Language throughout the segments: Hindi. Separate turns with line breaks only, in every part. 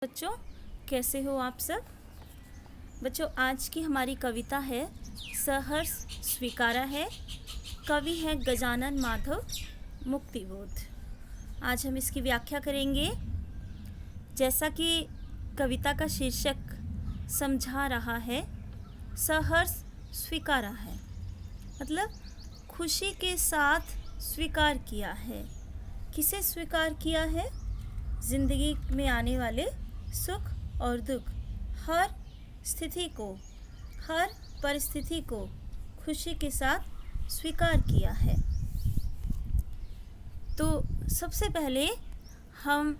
बच्चों, कैसे हो आप सब। बच्चों, आज की हमारी कविता है सहर्ष स्वीकारा है। कवि है गजानन माधव मुक्तिबोध। आज हम इसकी व्याख्या करेंगे। जैसा कि कविता का शीर्षक समझा रहा है, सहर्ष स्वीकारा है मतलब खुशी के साथ स्वीकार किया है। किसे स्वीकार किया है? जिंदगी में आने वाले सुख और दुख, हर स्थिति को, हर परिस्थिति को खुशी के साथ स्वीकार किया है। तो सबसे पहले हम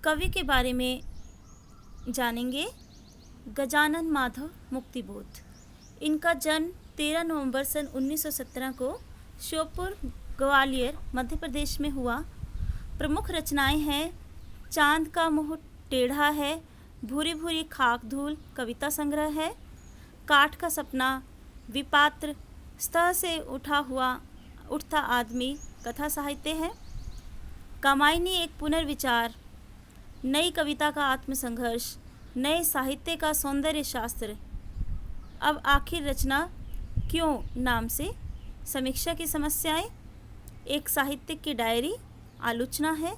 कवि के बारे में जानेंगे। गजानन माधव मुक्तिबोध। इनका जन्म 13 नवंबर सन 1917 को श्योपुर, ग्वालियर, मध्य प्रदेश में हुआ। प्रमुख रचनाएं हैं चांद का मुंह टेढ़ा है, भूरी भूरी खाक धूल कविता संग्रह है, काठ का सपना, विपात्र, सतह से उठता आदमी कथा साहित्य है, कामायनी एक पुनर्विचार, नई कविता का आत्मसंघर्ष, नए साहित्य का सौंदर्य शास्त्र, अब आखिर रचना क्यों नाम से समीक्षा की समस्याएं, एक साहित्यिक की डायरी, आलोचना है,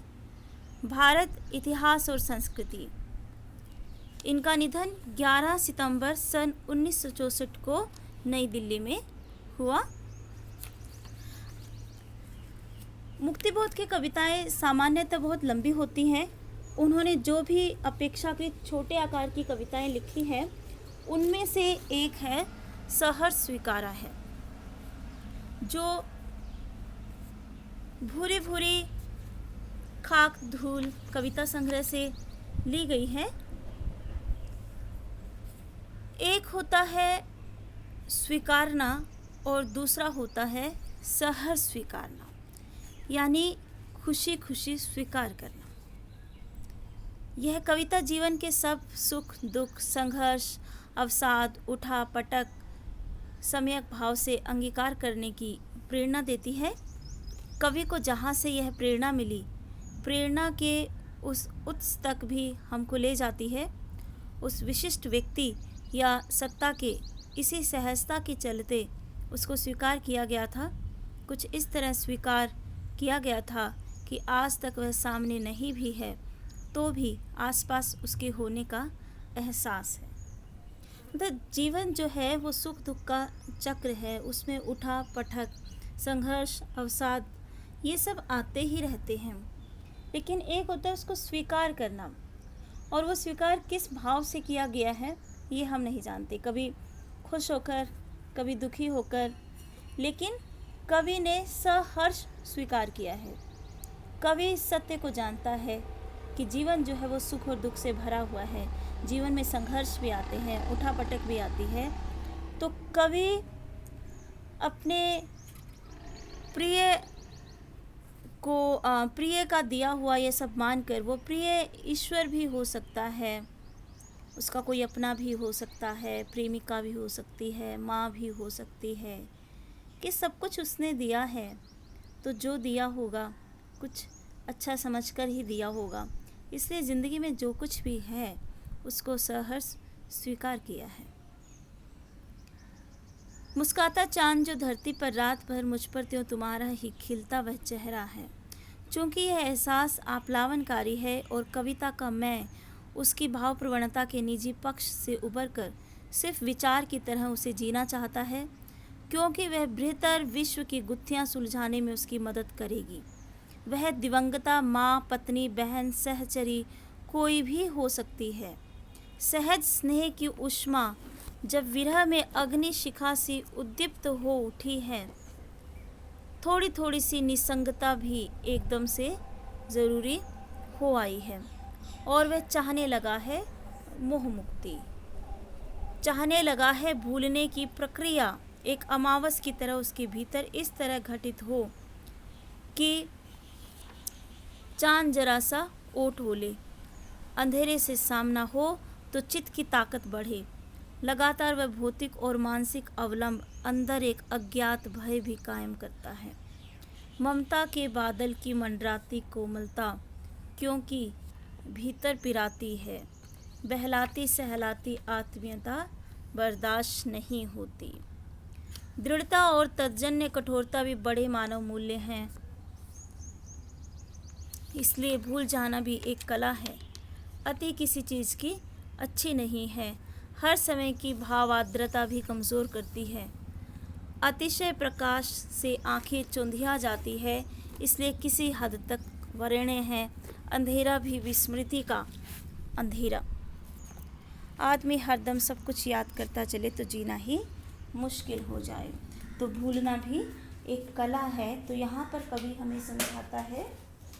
भारत इतिहास और संस्कृति। इनका निधन 11 सितंबर सन 1964 को नई दिल्ली में हुआ। मुक्तिबोध की कविताएं सामान्यतः बहुत लंबी होती हैं। उन्होंने जो भी अपेक्षाकृत छोटे आकार की कविताएं लिखी हैं, उनमें से एक है सहर्ष स्वीकारा है, जो भूरी भूरी खाक धूल कविता संग्रह से ली गई है। एक होता है स्वीकारना और दूसरा होता है सहर्ष स्वीकारना, यानी खुशी खुशी स्वीकार करना। यह कविता जीवन के सब सुख दुख, संघर्ष, अवसाद, उठा पटक सम्यक भाव से अंगीकार करने की प्रेरणा देती है। कवि को जहाँ से यह प्रेरणा मिली, प्रेरणा के उस उत्स तक भी हमको ले जाती है। उस विशिष्ट व्यक्ति या सत्ता के इसी सहजता के चलते उसको स्वीकार किया गया था। कुछ इस तरह स्वीकार किया गया था कि आज तक वह सामने नहीं भी है तो भी आसपास उसके होने का एहसास है। मतलब जीवन जो है वो सुख दुख का चक्र है, उसमें उठा पटक, संघर्ष, अवसाद, ये सब आते ही रहते हैं। लेकिन एक होता है उसको स्वीकार करना, और वो स्वीकार किस भाव से किया गया है ये हम नहीं जानते। कभी खुश होकर, कभी दुखी होकर, लेकिन कवि ने सहर्ष स्वीकार किया है। कवि इस सत्य को जानता है कि जीवन जो है वो सुख और दुख से भरा हुआ है। जीवन में संघर्ष भी आते हैं, उठापटक भी आती है। तो कवि अपने प्रिय का दिया हुआ ये सब मानकर, वो प्रिय ईश्वर भी हो सकता है, उसका कोई अपना भी हो सकता है, प्रेमिका भी हो सकती है, माँ भी हो सकती है, कि सब कुछ उसने दिया है। तो जो दिया होगा कुछ अच्छा समझकर ही दिया होगा। इसलिए ज़िंदगी में जो कुछ भी है उसको सहर्ष स्वीकार किया है। मुस्काता चांद जो धरती पर रात भर, मुझ पर त्यों तुम्हारा ही खिलता वह चेहरा है। चूँकि यह एहसास आप्लावनकारी है और कविता का मैं उसकी भाव प्रवणता के निजी पक्ष से उबर कर सिर्फ विचार की तरह उसे जीना चाहता है, क्योंकि वह बृहत्तर विश्व की गुत्थियाँ सुलझाने में उसकी मदद करेगी। वह दिवंगता माँ, पत्नी, बहन, सहचरी कोई भी हो सकती है। सहज स्नेह की ऊष्मा जब विरह में अग्नि शिखा सी उद्दीप्त हो उठी है, थोड़ी थोड़ी सी निसंगता भी एकदम से ज़रूरी हो आई है, और वह चाहने लगा है मोह मुक्ति, चाहने लगा है भूलने की प्रक्रिया एक अमावस की तरह उसके भीतर इस तरह घटित हो कि चांद जरा सा ओट ओले, अंधेरे से सामना हो तो चित्त की ताकत बढ़े। लगातार वह भौतिक और मानसिक अवलंब अंदर एक अज्ञात भय भी कायम करता है। ममता के बादल की मंडराती कोमलता, क्योंकि भीतर पिराती है, बहलाती सहलाती आत्मीयता बर्दाश्त नहीं होती। दृढ़ता और तज्जन्य कठोरता भी बड़े मानव मूल्य हैं, इसलिए भूल जाना भी एक कला है। अति किसी चीज़ की अच्छी नहीं है। हर समय की भाव आर्द्रता भी कमज़ोर करती है। अतिशय प्रकाश से आंखें चौंधिया जाती है, इसलिए किसी हद तक वरेण्य है। अंधेरा भी विस्मृति का अंधेरा। आदमी हरदम सब कुछ याद करता चले तो जीना ही मुश्किल हो जाए। तो भूलना भी एक कला है। तो यहाँ पर कवि हमें समझाता है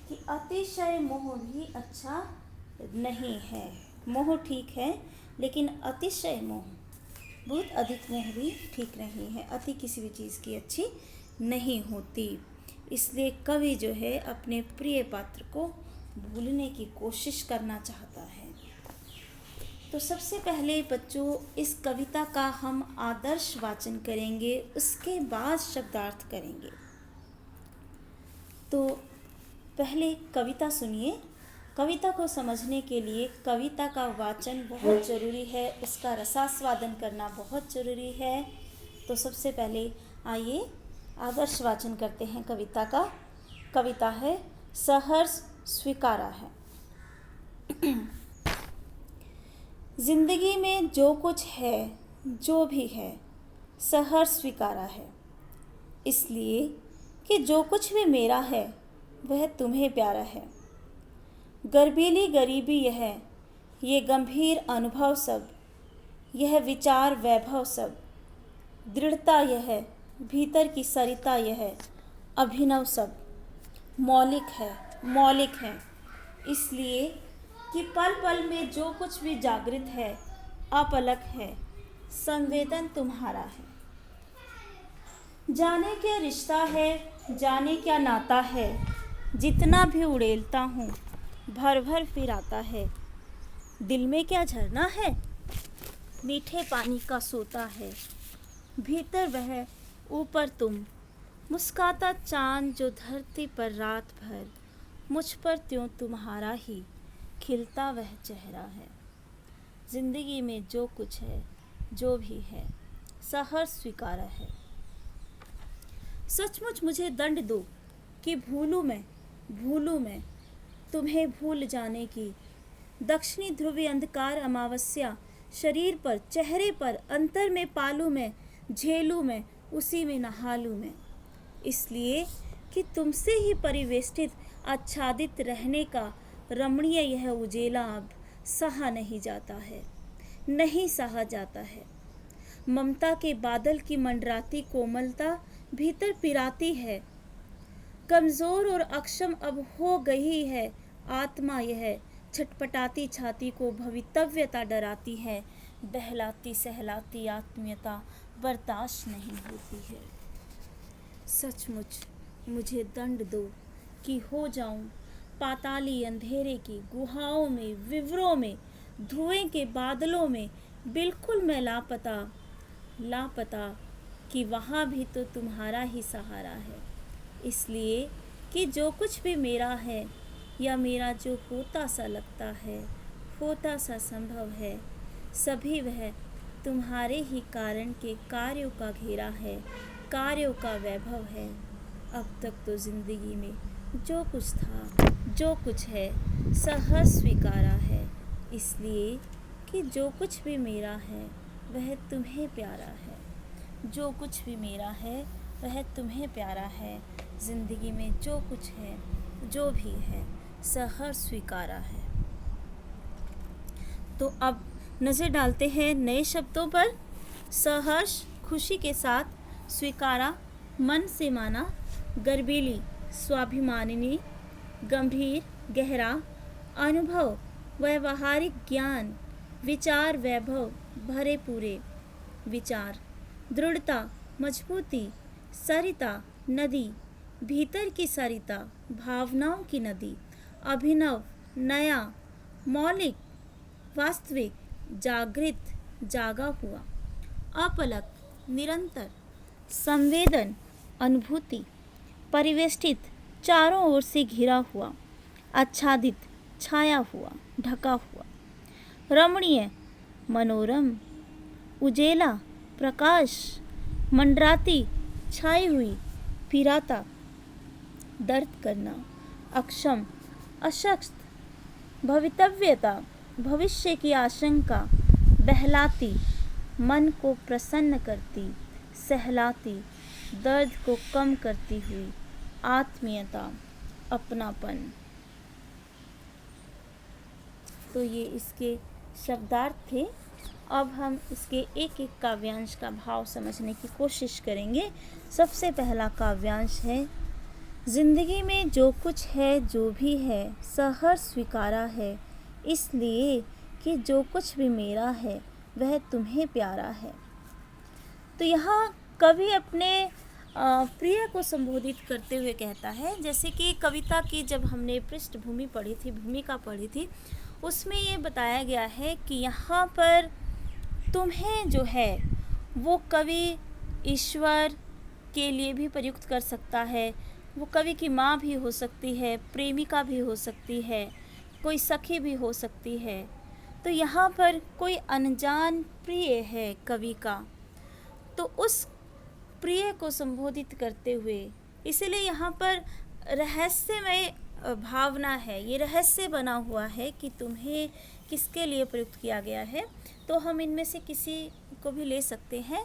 कि अतिशय मोह भी अच्छा नहीं है। मोह ठीक है, लेकिन अतिशय मोह, बहुत अधिक मोह भी ठीक नहीं है। अति किसी भी चीज़ की अच्छी नहीं होती। इसलिए कवि जो है अपने प्रिय पात्र को भूलने की कोशिश करना चाहता है। तो सबसे पहले बच्चों इस कविता का हम आदर्श वाचन करेंगे, उसके बाद शब्दार्थ करेंगे। तो पहले कविता सुनिए। कविता को समझने के लिए कविता का वाचन बहुत ज़रूरी है, उसका रसास्वादन करना बहुत ज़रूरी है। तो सबसे पहले आइए आदर्श वाचन करते हैं कविता का। कविता है सहर्ष स्वीकारा है। जिंदगी में जो कुछ है, जो भी है, सहर्ष स्वीकारा है। इसलिए कि जो कुछ भी मेरा है वह तुम्हें प्यारा है। गर्बीली गरीबी यह, ये गंभीर अनुभव सब, यह विचार वैभव सब, दृढ़ता यह, भीतर की सरिता यह, अभिनव सब, मौलिक है। इसलिए कि पल पल में जो कुछ भी जागृत है, अपलक है, संवेदन तुम्हारा है। जाने क्या रिश्ता है, जाने क्या नाता है, जितना भी उड़ेलता हूँ भर भर फिर आता है। दिल में क्या झरना है, मीठे पानी का सोता है, भीतर वह ऊपर तुम, मुस्काता चांद जो धरती पर रात भर, मुझ पर त्यों तुम्हारा ही खिलता वह चेहरा है। जिंदगी में जो कुछ है, जो भी है, सहर्ष स्वीकारा है। सचमुच मुझे दंड दो कि भूलूं मैं तुम्हें भूल जाने की। दक्षिणी ध्रुवी अंधकार अमावस्या शरीर पर, चेहरे पर, अंतर में पालू मैं, झेलूं मैं, उसी में नहालूं मैं। इसलिए कि तुमसे ही परिवेष्टित आच्छादित रहने का रमणीय यह उजेला अब सहा नहीं जाता है, नहीं सहा जाता है। ममता के बादल की मंडराती कोमलता भीतर पिराती है। कमज़ोर और अक्षम अब हो गई है आत्मा यह, छटपटाती छाती को भवितव्यता डराती है। बहलाती सहलाती आत्मीयता बर्दाश्त नहीं होती है। सचमुच मुझे दंड दो कि हो जाऊं पाताली अंधेरे की गुहाओं में, विवरों में, धुएं के बादलों में, बिल्कुल मैं लापता कि वहाँ भी तो तुम्हारा ही सहारा है। इसलिए कि जो कुछ भी मेरा है, या मेरा जो होता सा लगता है, होता सा संभव है, सभी वह तुम्हारे ही कारण के कार्यों का घेरा है, कार्यों का वैभव है। अब तक तो जिंदगी में जो कुछ था, जो कुछ है, सहर्ष स्वीकारा है। इसलिए कि जो कुछ भी मेरा है वह तुम्हें प्यारा है। जो कुछ भी मेरा है वह तुम्हें प्यारा है। जिंदगी में जो कुछ है, जो भी है, सहर्ष स्वीकारा है। तो अब नज़र डालते हैं नए शब्दों पर। सहर्ष खुशी के साथ, स्वीकारा मन से माना, गर्बीली स्वाभिमानिनी, गंभीर गहरा, अनुभव व्यवहारिक ज्ञान, विचार वैभव भरे पूरे विचार, दृढ़ता मजबूती, सरिता नदी, भीतर की सरिता भावनाओं की नदी, अभिनव नया, मौलिक वास्तविक, जागृत जागा हुआ, अपलक निरंतर, संवेदन अनुभूति, परिवेष्टित चारों ओर से घिरा हुआ, आच्छादित छाया हुआ, ढका हुआ। रमणीय, मनोरम, उजेला, प्रकाश, मंडराती, छाई हुई, पिराता, दर्द करना, अक्षम, अशक्त, भवितव्यता, भविष्य की आशंका, बहलाती, मन को प्रसन्न करती, सहलाती, दर्द को कम करती हुई, आत्मीयता, अपनापन। तो ये इसके शब्दार्थ थे। अब हम इसके एक एक काव्यांश का भाव समझने की कोशिश करेंगे। सबसे पहला काव्यांश है, जिंदगी में जो कुछ है जो भी है सहर्ष स्वीकारा है, इसलिए कि जो कुछ भी मेरा है वह तुम्हें प्यारा है। तो यहाँ कवि अपने प्रिय को संबोधित करते हुए कहता है, जैसे कि कविता की जब हमने पृष्ठभूमि पढ़ी थी, भूमिका पढ़ी थी, उसमें ये बताया गया है कि यहाँ पर तुम्हें जो है वो कवि ईश्वर के लिए भी प्रयुक्त कर सकता है। वो कवि की माँ भी हो सकती है, प्रेमिका भी हो सकती है, कोई सखी भी हो सकती है। तो यहाँ पर कोई अनजान प्रिय है कवि का, तो उस प्रिय को संबोधित करते हुए, इसीलिए यहाँ पर रहस्यमय भावना है, ये रहस्य बना हुआ है कि तुम्हें किसके लिए प्रयुक्त किया गया है। तो हम इनमें से किसी को भी ले सकते हैं।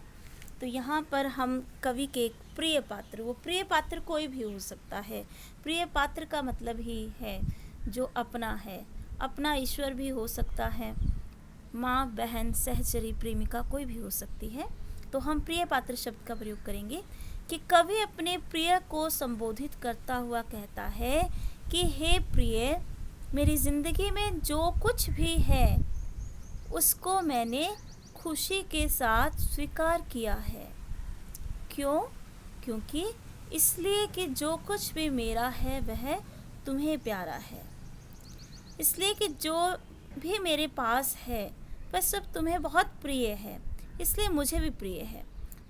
तो यहाँ पर हम कवि के एक प्रिय पात्र, वो प्रिय पात्र कोई भी हो सकता है। प्रिय पात्र का मतलब ही है जो अपना है, अपना ईश्वर भी हो सकता है, माँ, बहन, सहचरी, प्रेमिका कोई भी हो सकती है। तो हम प्रिय पात्र शब्द का प्रयोग करेंगे कि कवि अपने प्रिय को संबोधित करता हुआ कहता है कि हे प्रिय, मेरी ज़िंदगी में जो कुछ भी है उसको मैंने खुशी के साथ स्वीकार किया है। क्यों? क्योंकि इसलिए कि जो कुछ भी मेरा है वह तुम्हें प्यारा है। इसलिए कि जो भी मेरे पास है वह सब तुम्हें बहुत प्रिय है, इसलिए मुझे भी प्रिय है।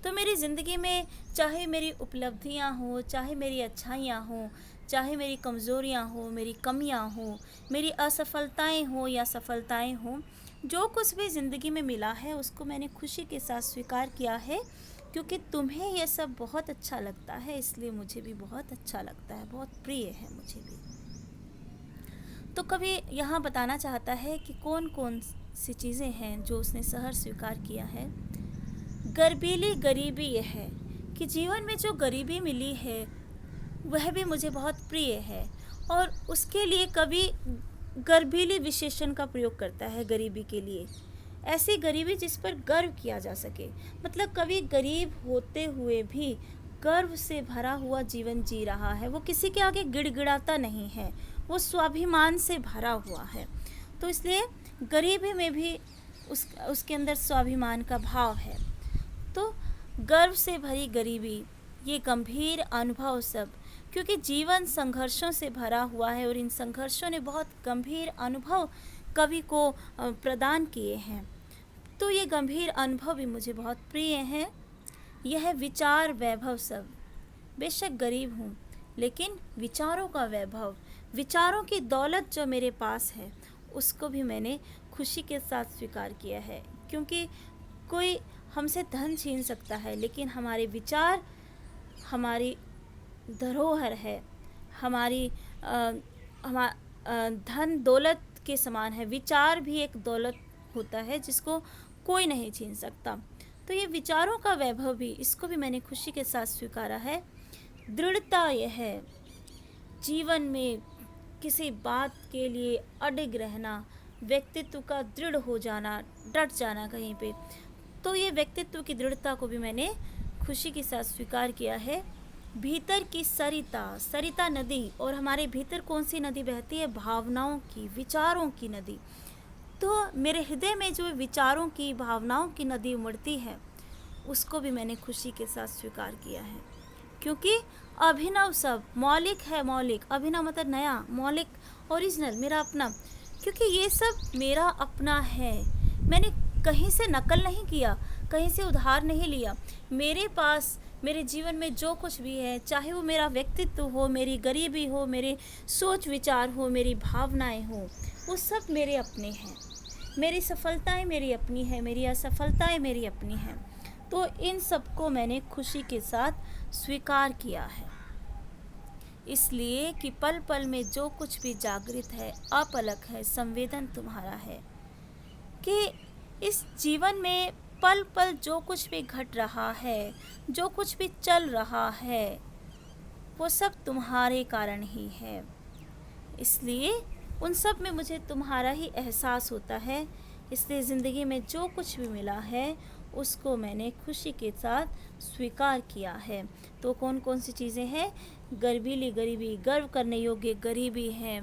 तो मेरी ज़िंदगी में चाहे मेरी उपलब्धियां हो, चाहे मेरी अच्छाइयां हो, चाहे मेरी कमज़ोरियां हो, मेरी कमियां हो, मेरी असफलताएं हो या सफलताएं हो, जो कुछ भी ज़िंदगी में मिला है उसको मैंने खुशी के साथ स्वीकार किया है, क्योंकि तुम्हें यह सब बहुत अच्छा लगता है, इसलिए मुझे भी बहुत अच्छा लगता है, बहुत प्रिय है मुझे भी। तो कवि यहाँ बताना चाहता है कि कौन कौन सी चीज़ें हैं जो उसने सहर्ष स्वीकार किया है। गर्बीली गरीबी यह है कि जीवन में जो गरीबी मिली है वह भी मुझे बहुत प्रिय है, और उसके लिए कवि गर्बीली विशेषण का प्रयोग करता है गरीबी के लिए। ऐसी गरीबी जिस पर गर्व किया जा सके, मतलब कवि गरीब होते हुए भी गर्व से भरा हुआ जीवन जी रहा है, वो किसी के आगे गिड़गिड़ाता नहीं है, वो स्वाभिमान से भरा हुआ है। तो इसलिए गरीबी में भी उसके अंदर स्वाभिमान का भाव है। तो गर्व से भरी गरीबी, ये गंभीर अनुभव सब, क्योंकि जीवन संघर्षों से भरा हुआ है और इन संघर्षों ने बहुत गंभीर अनुभव कवि को प्रदान किए हैं। तो ये गंभीर अनुभव भी मुझे बहुत प्रिय हैं। यह विचार वैभव सब, बेशक गरीब हूँ लेकिन विचारों का वैभव, विचारों की दौलत जो मेरे पास है उसको भी मैंने खुशी के साथ स्वीकार किया है। क्योंकि कोई हमसे धन छीन सकता है, लेकिन हमारे विचार हमारी धरोहर है, हमारी धन दौलत के समान है। विचार भी एक दौलत होता है जिसको कोई नहीं छीन सकता। तो ये विचारों का वैभव भी, इसको भी मैंने खुशी के साथ स्वीकारा है। दृढ़ता यह है, जीवन में किसी बात के लिए अडिग रहना, व्यक्तित्व का दृढ़ हो जाना, डट जाना कहीं पे, तो ये व्यक्तित्व की दृढ़ता को भी मैंने खुशी के साथ स्वीकार किया है। भीतर की सरिता, सरिता नदी, और हमारे भीतर कौन सी नदी बहती है? भावनाओं की, विचारों की नदी। तो मेरे हृदय में जो विचारों की, भावनाओं की नदी उमड़ती है उसको भी मैंने खुशी के साथ स्वीकार किया है। क्योंकि अभिनव सब, मौलिक है, मौलिक, अभिनव मतलब नया, मौलिक, ओरिजिनल, मेरा अपना, क्योंकि ये सब मेरा अपना है। मैंने कहीं से नकल नहीं किया, कहीं से उधार नहीं लिया। मेरे पास मेरे जीवन में जो कुछ भी है, चाहे वो मेरा व्यक्तित्व हो, मेरी गरीबी हो, मेरे सोच विचार हो, मेरी भावनाएं हो, वो सब मेरे अपने हैं। मेरी सफलताएं मेरी अपनी है, मेरी असफलताएं मेरी अपनी हैं। तो इन सबको मैंने खुशी के साथ स्वीकार किया है, इसलिए कि पल पल में जो कुछ भी जागृत है, अपलक है, संवेदन तुम्हारा है। कि इस जीवन में पल पल जो कुछ भी घट रहा है, जो कुछ भी चल रहा है, वो सब तुम्हारे कारण ही है। इसलिए उन सब में मुझे तुम्हारा ही एहसास होता है। इसलिए ज़िंदगी में जो कुछ भी मिला है उसको मैंने खुशी के साथ स्वीकार किया है। तो कौन कौन सी चीज़ें हैं? गर्वीली गरीबी, गर्व करने योग्य गरीबी है,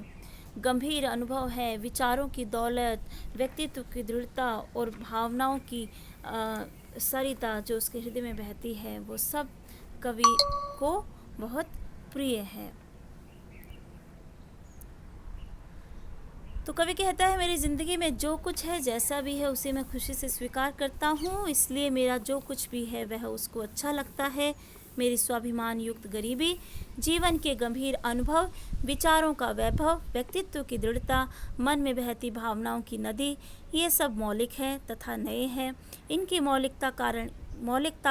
गंभीर अनुभव है, विचारों की दौलत, व्यक्तित्व की दृढ़ता और भावनाओं की सरिता जो उसके हृदय में बहती है, वो सब कवि को बहुत प्रिय है। तो कवि कहता है, मेरी ज़िंदगी में जो कुछ है, जैसा भी है, उसे मैं खुशी से स्वीकार करता हूँ। इसलिए मेरा जो कुछ भी है वह उसको अच्छा लगता है। मेरी स्वाभिमान युक्त गरीबी, जीवन के गंभीर अनुभव, विचारों का वैभव, व्यक्तित्व की दृढ़ता, मन में बहती भावनाओं की नदी, ये सब मौलिक हैं तथा नए हैं। इनकी मौलिकता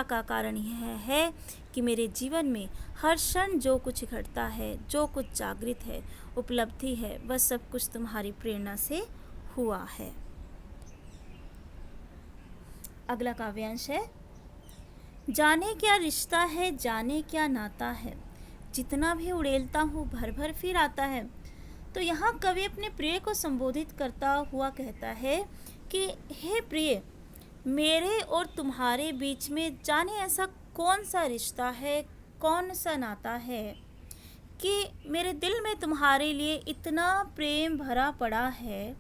का कारण यह है कि मेरे जीवन में हर क्षण जो कुछ घटता है, जो कुछ जागृत है, उपलब्धि है, वह सब कुछ तुम्हारी प्रेरणा से हुआ है। अगला काव्यांश है, जाने क्या रिश्ता है, जाने क्या नाता है, जितना भी उड़ेलता हूँ भर भर फिर आता है। तो यहाँ कवि अपने प्रिय को संबोधित करता हुआ कहता है कि हे प्रिय, मेरे और तुम्हारे बीच में जाने ऐसा कौन सा रिश्ता है, कौन सा नाता है कि मेरे दिल में तुम्हारे लिए इतना प्रेम भरा पड़ा है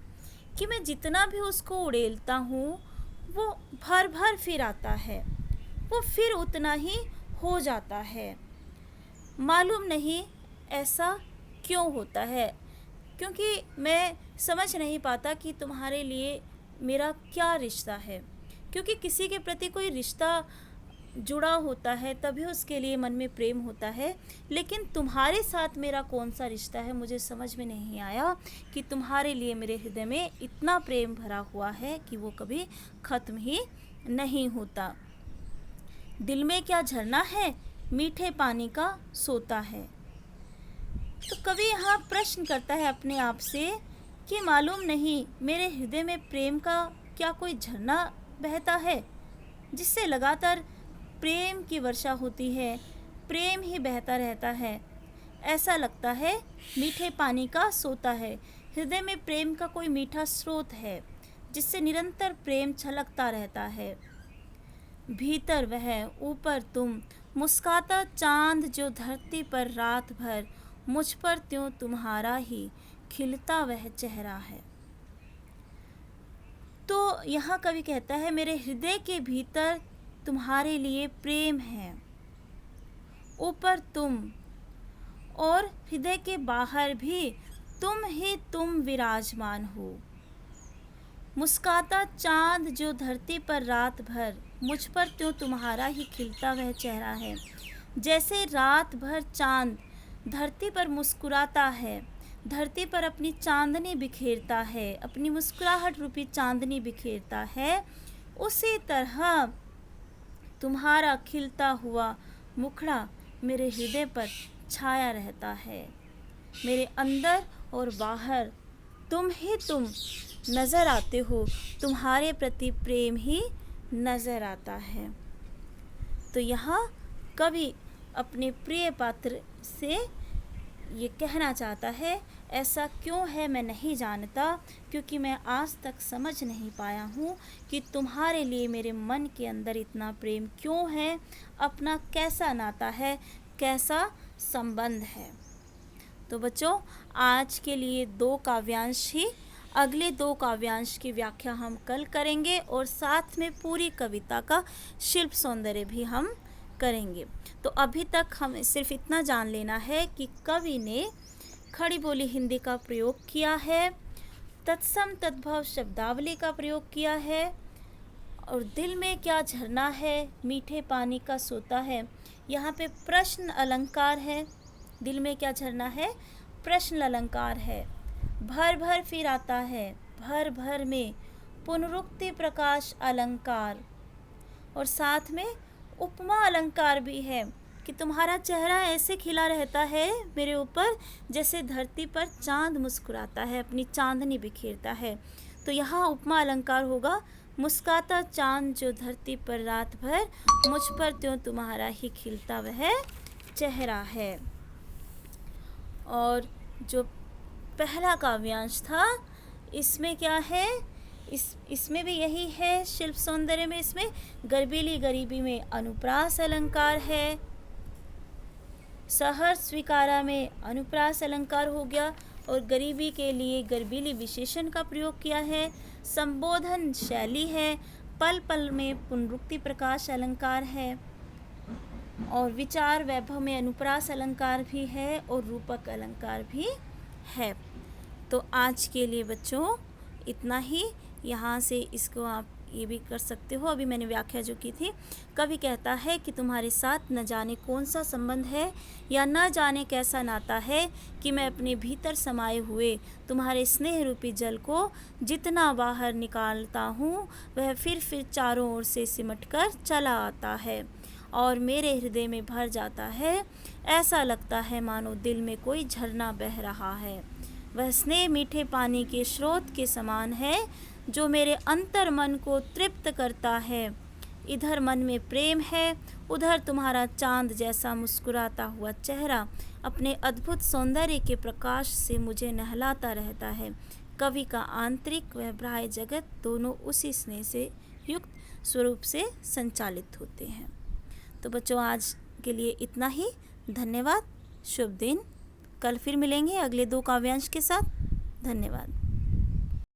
कि मैं जितना भी उसको उड़ेलता हूँ वो भर भर फिर आता है, वो फिर उतना ही हो जाता है। मालूम नहीं ऐसा क्यों होता है, क्योंकि मैं समझ नहीं पाता कि तुम्हारे लिए मेरा क्या रिश्ता है। क्योंकि किसी के प्रति कोई रिश्ता जुड़ा होता है तभी उसके लिए मन में प्रेम होता है, लेकिन तुम्हारे साथ मेरा कौन सा रिश्ता है मुझे समझ में नहीं आया कि तुम्हारे लिए मेरे हृदय में इतना प्रेम भरा हुआ है कि वो कभी ख़त्म ही नहीं होता। दिल में क्या झरना है, मीठे पानी का सोता है। तो कवि यहाँ प्रश्न करता है अपने आप से कि मालूम नहीं मेरे हृदय में प्रेम का क्या कोई झरना बहता है जिससे लगातार प्रेम की वर्षा होती है, प्रेम ही बहता रहता है। ऐसा लगता है मीठे पानी का सोता है। हृदय में प्रेम का कोई मीठा स्रोत है जिससे निरंतर प्रेम छलकता रहता है। भीतर वह, ऊपर तुम, मुस्काता चांद जो धरती पर रात भर, मुझ पर त्यों तुम्हारा ही खिलता वह चेहरा है। तो यहाँ कवि कहता है, मेरे हृदय के भीतर तुम्हारे लिए प्रेम है, ऊपर तुम, और हृदय के बाहर भी तुम ही तुम विराजमान हो। मुस्काता चांद जो धरती पर रात भर, मुझ पर त्यों तुम्हारा ही खिलता वह चेहरा है। जैसे रात भर चांद धरती पर मुस्कुराता है, धरती पर अपनी चांदनी बिखेरता है, अपनी मुस्कुराहट रूपी चांदनी बिखेरता है, उसी तरह तुम्हारा खिलता हुआ मुखड़ा मेरे हृदय पर छाया रहता है। मेरे अंदर और बाहर तुम ही तुम नज़र आते हो, तुम्हारे प्रति प्रेम ही नज़र आता है। तो यहाँ कवि अपने प्रिय पात्र से ये कहना चाहता है, ऐसा क्यों है मैं नहीं जानता, क्योंकि मैं आज तक समझ नहीं पाया हूँ कि तुम्हारे लिए मेरे मन के अंदर इतना प्रेम क्यों है, अपना कैसा नाता है, कैसा संबंध है। तो बच्चों, आज के लिए 2 काव्यांश ही, अगले 2 काव्यांश की व्याख्या हम कल करेंगे और साथ में पूरी कविता का शिल्प सौंदर्य भी हम करेंगे। तो अभी तक हमें सिर्फ इतना जान लेना है कि कवि ने खड़ी बोली हिंदी का प्रयोग किया है, तत्सम तद्भव शब्दावली का प्रयोग किया है, और दिल में क्या झरना है, मीठे पानी का सोता है, यहाँ पे प्रश्न अलंकार है। दिल में क्या झरना है? प्रश्न अलंकार है। भर भर फिर आता है, भर भर में पुनरुक्ति प्रकाश अलंकार। और साथ में उपमा अलंकार भी है कि तुम्हारा चेहरा ऐसे खिला रहता है मेरे ऊपर जैसे धरती पर चांद मुस्कुराता है, अपनी चांदनी बिखेरता है। तो यहाँ उपमा अलंकार होगा, मुस्काता चांद जो धरती पर रात भर, मुझ पर त्यों तुम्हारा ही खिलता वह चेहरा है। और जो पहला काव्यांश था इसमें क्या है? इसमें भी यही है। शिल्प सौंदर्य में इसमें गर्बीली गरीबी में अनुप्रास अलंकार है। सहर्ष स्वीकारा में अनुप्रास अलंकार हो गया और गरीबी के लिए गर्बीली विशेषण का प्रयोग किया है। संबोधन शैली है। पल पल में पुनरुक्ति प्रकाश अलंकार है। और विचार वैभव में अनुप्रास अलंकार भी है और रूपक अलंकार भी है। तो आज के लिए बच्चों इतना ही। यहाँ से इसको आप ये भी कर सकते हो, अभी मैंने व्याख्या जो की थी। कवि कहता है कि तुम्हारे साथ न जाने कौन सा संबंध है या न जाने कैसा नाता है कि मैं अपने भीतर समाये हुए तुम्हारे स्नेह रूपी जल को जितना बाहर निकालता हूँ वह फिर चारों ओर से सिमट कर चला आता है और मेरे हृदय में भर जाता है। ऐसा लगता है मानो दिल में कोई झरना बह रहा है। वह स्नेह मीठे पानी के स्रोत के समान है जो मेरे अंतर मन को तृप्त करता है। इधर मन में प्रेम है, उधर तुम्हारा चांद जैसा मुस्कुराता हुआ चेहरा अपने अद्भुत सौंदर्य के प्रकाश से मुझे नहलाता रहता है। कवि का आंतरिक व बाह्य जगत दोनों उसी स्नेह से युक्त स्वरूप से संचालित होते हैं। तो बच्चों आज के लिए इतना ही। धन्यवाद। शुभ दिन। कल फिर मिलेंगे अगले 2 काव्यांश के साथ। धन्यवाद।